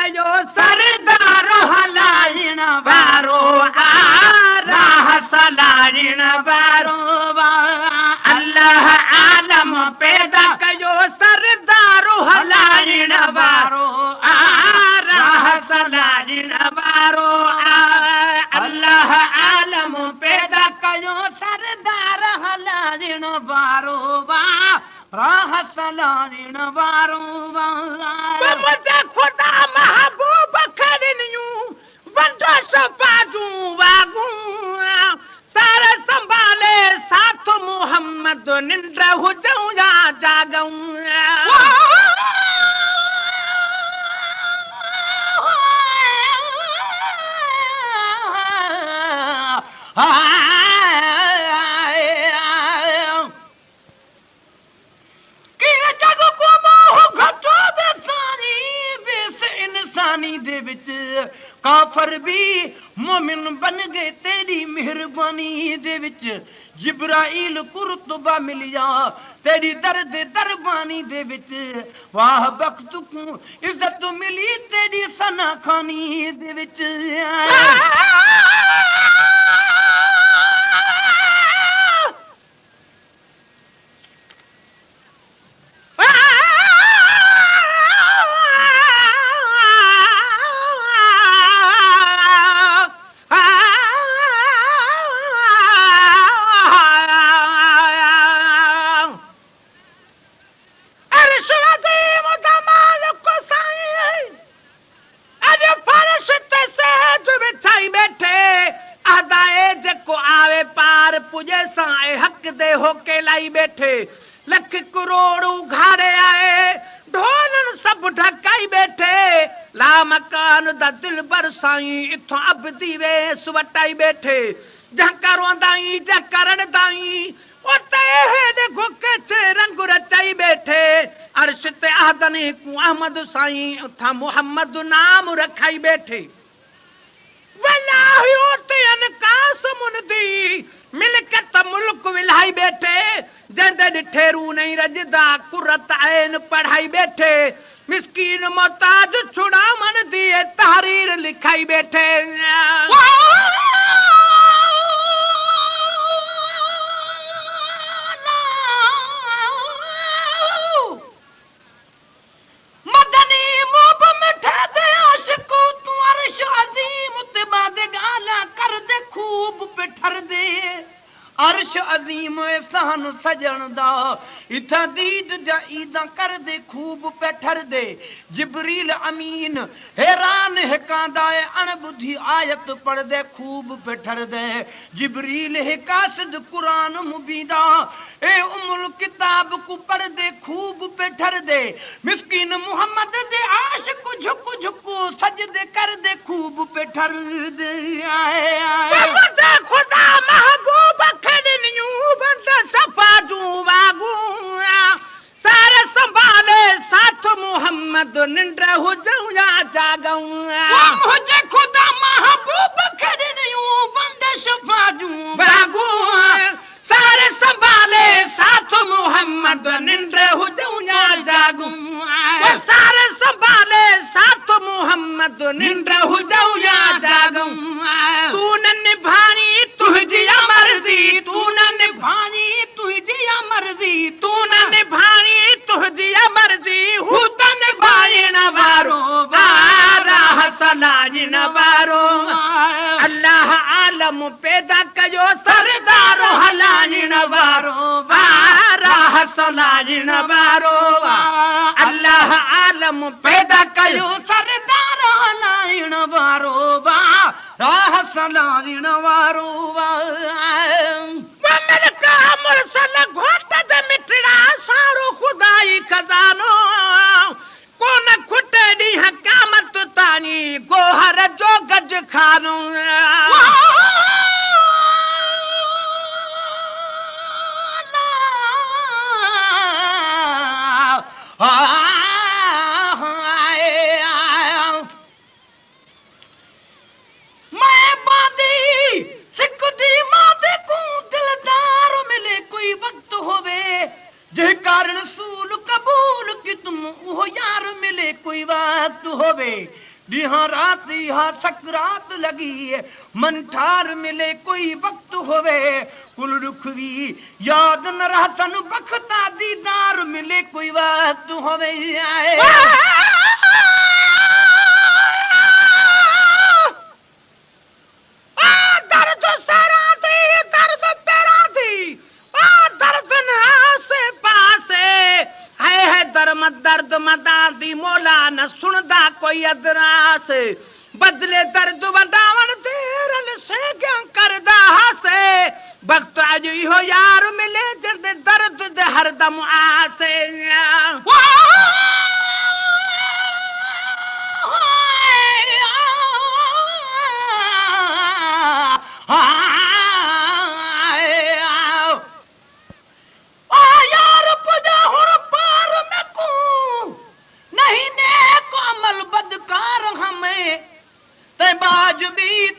कयो सरदार हलाइण वारो राह सलाइण वारो अल्लाह आलम पैदा कयो सरदार हलाइण वारो राह सलाइण वारो अल्लाह आलम पैदा कयो सरदार हलाइण वारो राह सलाइण वारो मुझे खुदा महबूब खड़नियूं वंडा शफाजू वागू सारे संभाले साथ मोहम्मद निंड हुजूं या जागूं दे विच काफर भी मोमिन बन गए तेरी मेहरबानी दे विच जिब्राइल कुरतबा मिलिया तेरी दर्द दरबानी दे विच वाह बख्त को इज्जत मिली तेरी सना खानी दे विच बैठे लख करोड़ उघारे आए ढोलन सब ढकाई बैठे ला मकान दा दिल बरसाई इथों अब दीवे सुवटाई बैठे जहां रोंदाई जा करण दाई ओते देखो कचे रंग रचाई बैठे अर्श ते आदने को अहमद साईं उथा मोहम्मद नाम रखाई बैठे वल्लाही ओते अनकास मुनदी मिलकत मुल्क विलाई बैठे जंदे ठेरू नहीं रजदा कुरत ऐन पढ़ाई बैठे मिस्कीन मोहताज छुड़ा मन दिए तहरीर लिखाई बैठे मदनी मुब मिठे दे आशिकू तू अर्श अजीम ते बाद गाला कर दे खूब पिठर दे अर्श अजीम एहसान सजन दा इथा दीद जा ईदा कर दे खूब पैठर दे जिब्रील अमीन हैरान है कांदा है अणबुद्धि आयत पढ़ दे खूब पैठर दे जिब्रील है कासिद कुरान मुबीदा ए उमुल किताब को पढ़ दे खूब पैठर दे मिस्कीन मोहम्मद दे आशिक झुक झुको सजदे कर दे खूब पैठर दे आए आए खुदा महबूब खड़नियूं बंदा सफाजू वागू सारे संभाले साथ मोहम्मद निंड हुजूं या जागूं मुझे खुदा महबूब खड़नियूं बंदा सफाजू वागू सारे संभाले साथ मोहम्मद निंड हुजूं या जागूं सारे संभाले साथ मोहम्मद निंड हुजूं या जागूं तू न निभानी तुझी मर्जी तू न निभानी तुझी मर्जी तू न निभानी तुझी मर्जी हूं त निभाइण वारो राह सलाइण वारो अल्लाह आलम पैदा कयो सरदार हलाइण वारो राह सलाइण वारो अल्लाह आलम पैदा कयो सरदार हलाइण वारो राह सलाइण वारो मिलका मुरसल घोट दे मिठड़ा सारो खुदाई खजानो कोन खुटे दी हकामत तानी गोहर जो गज खानो दिहा रात यहाँ सकरात लगी मन ठार मिले कोई वक्त होवे कुल रुखवी याद न रह सन बखता दीदार मिले कोई वक्त होवे आए दर्द सरा थी दर्द पैरा थी दर्द आसे पासे है दर्द मदादी मौला न सुनदा कोई अदरास बदले दर्द वडावन तेरन से क्या करदा हासे वक्त अज हो यार मिले जद दर्द दे हरदम आसे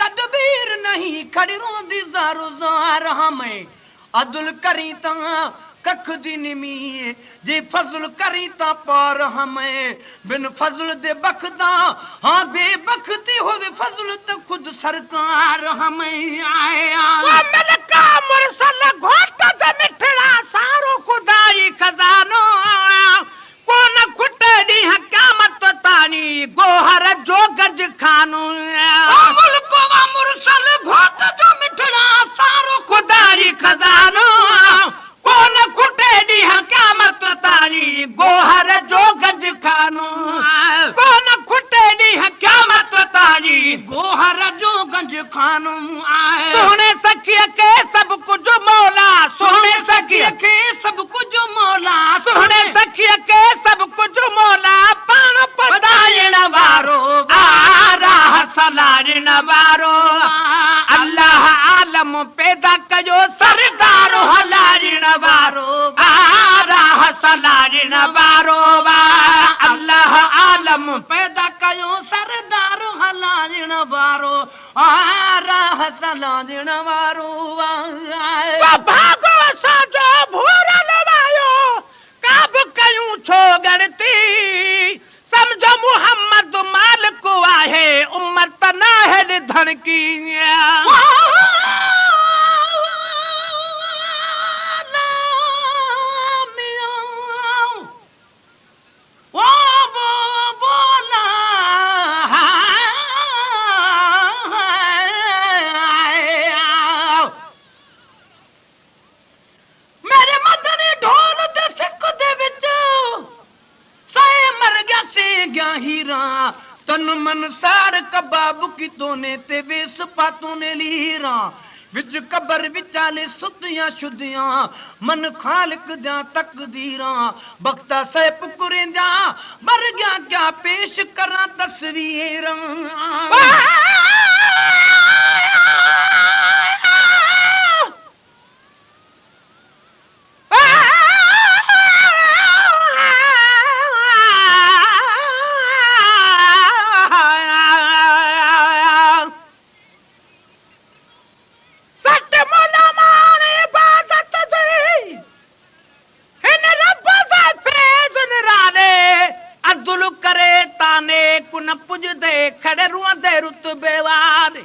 तदबीर नहीं खड़ी रोंदी ज़ारो ज़ार हमें अदुल करी ता कख दी निमी जे फजल करी ता पार हमें बिन फजल दे बखदा हाँ बेबखती होवे फजल तो खुद सरकार हमें आया वो मलका मुरसल घोट दे मिठड़ा सारो खुदाई खजानो कौन खुटे दी हकामत तानी गोहर जो गज खानो मुल्क वा मुरसल घोट जो मिठड़ा सारो खुदाई खजानो कौन खुटे दी हकामत तानी गोहर जो गज खानो कौन खुटे दी हकामत तानी गोहर जो गज खानो सोने सखिया के सब कुछ मौला सोने सखिया के सब कुछ मौला सोने सखिया के सब कुछ मौला पान पतायण वारो आरा सलारिन वारो अल्लाह आलम पैदा कयो सरदार हलारिन वारो आरा सलारिन वारो अल्लाह आलम पैदा कयो सरदार हलारिन वारो आरा सलारिन वारो भागो साजो भूरा लवायो काब कयूं छो गणती समझो मुहम्मद मालिक आहे उम्मत ना है धन की तन मन सार कबाब की तोने ते वेस पातों ने लीरा विच कबर विचाले सुतियां शुदियां मन खालिक जा तकदीरा बख्ता से पुकुरे जा मर गया क्या पेश करा तस्वीर खड़े रुआंदे रुतबे वाले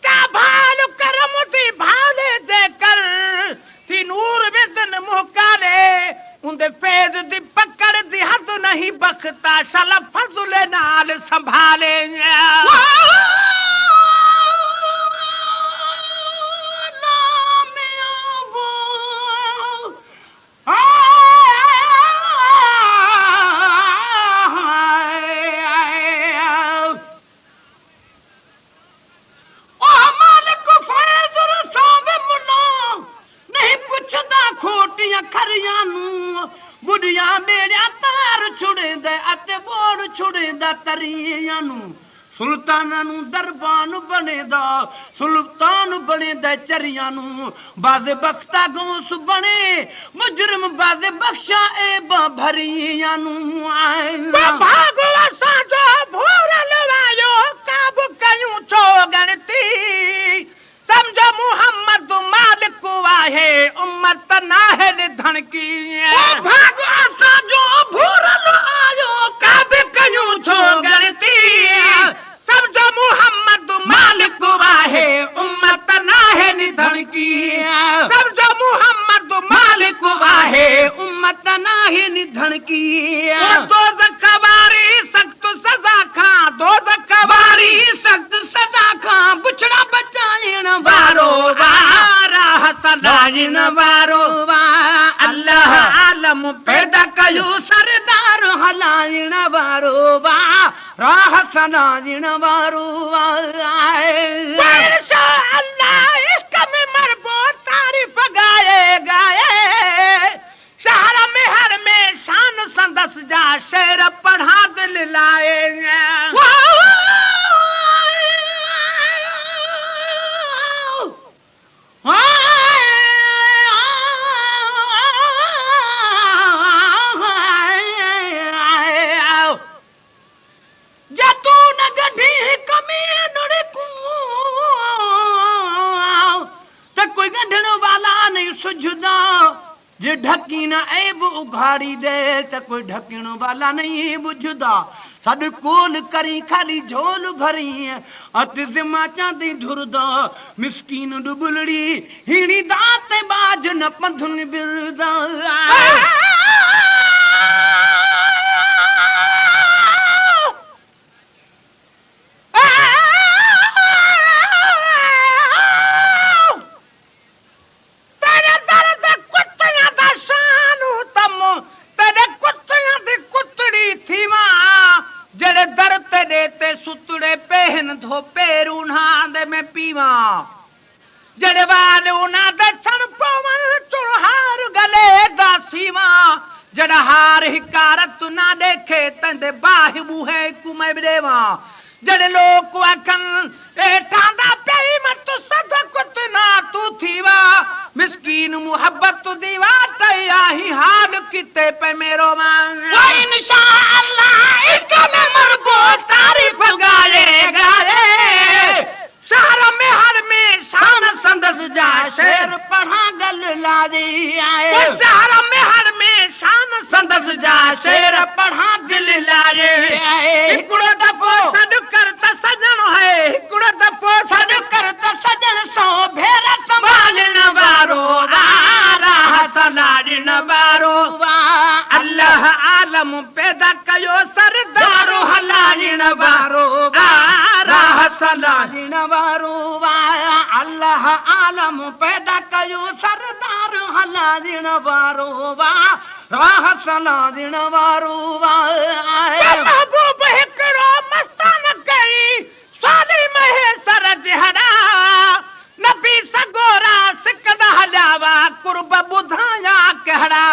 क्या भाल करम थी भाले दे कर थी नूर बिदन मुकाले उंदे फेज दी पकड़ दी हद नहीं बखता शल फजुले नाल संभाले बुढ़िया मेरा तार छुड़े दे अते बोड़ छुड़े दा तरिया नु सुल्ताना नु दरबान बने दा सुल्तान बने दा चरिया नु बाजे बख्ता गौस बने मुजरिम बाजे बख्शा ए भरिया नु भागवा साजो भोरा लवायो काब कयूं छो गणती समझो मुहम्मद मालिक वाहे उम्मत ना है धन की भागो साजो भोरा लवायो काब कयूं छो गणती वारो वा राह सलाजण वारो वा इंशाअल्लाह इश्क में मरबो तारीफ गाए गाए शहर में हर में शान संदस जा शेर पढ़ा दिल लाए कोई गढ़ण वाला नहीं सुझदा जे ढकी न ऐब उघाड़ी दे त कोई ढकण वाला नहीं बुझदा सद कोल करी खाली झोल भरी अत जिमा चांदी ढुरदा मिस्कीन डुबलड़ी हिणी दात बाज न पंधुन बिरदा सुतड़े पहन धो पेरू नांदे में पीवा जड़े वाले उना दक्षण पवन चुहार गले दासीवा जड़ा हार हिकारत ना देखे तंदे बाहि मुहे कुमे देवा जड़े लोग वाकन ए टांदा पेई मत सद कुत ना तू थीवा मिस्कीन मोहब्बत दीवा तया ही हाल किते पे मेरो मांग इंशाअल्लाह इसका मैं मरबो तारीफ गाए गाए शहर में हर में शान संदस जा शेर पढ़ा गल ला दी आए शहर में हर में शान संदस जा शेर पढ़ा दिल लाए हिकड़ो दफो सद करता सजन है हिकड़ो दफो सद करता सजन सो भेरा संभालण वारो राह सलाजण वारो अल्लाह आलम पैदा कयो सरदारो हलाजण वारो राह सलाजण वारो अल्लाह आलम पैदा कयो सरदारो हलाजण वारो राह सलाजण वारो महबूब हिकड़ो मस्तान कई स्वाली महेसर जहरा नबी सगोरा सिकदा हलावा कुर्ब बुधाया कहड़ा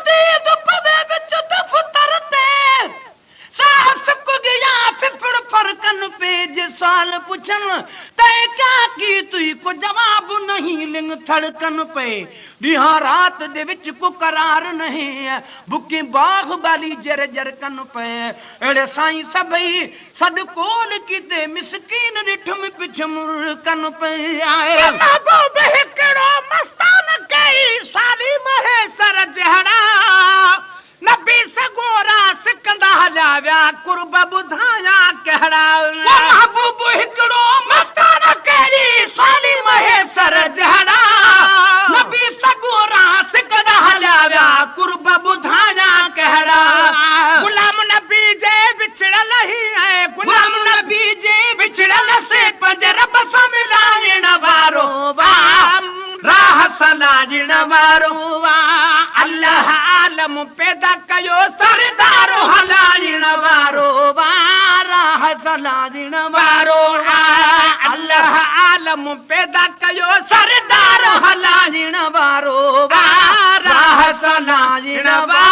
दी दुपवे विच दफतर ते साहस को गया फिफड़ फरकन पे जे साल पुछन ते क्या की तुई को जवाब नहीं लिंग थड़कन पे दिहा रात दे विच को करार नहीं बुकी बाग बाली जर जर कन पे एड़े साईं सबई सद कोल किते मिस्कीन रिठम पिछ मुर कन पे आए महबूब हिकड़ो मस्तान कई साली महेसर जहरा नबी सगोरा सिकंदा हलाव्या कुर्ब बुधाया कहड़ा महबूब हिकड़ो मस्तान कई साली महेसर जहरा नबी सगोरा सिकंदा हलाव्या कुर्ब बुधाया कहड़ा गुलाम नबी जे बिछड़ल ही है गुलाम नबी जे बिछड़ल से पजर बस मिलायण वारो राह सलाजण वारो अल्लाह आलम पैदा कयो सरदारो हलाजण वारो राह सलाजण वारो अल्लाह आलम पैदा कयो सरदारो हलाजण वारो राह सलाजण वारो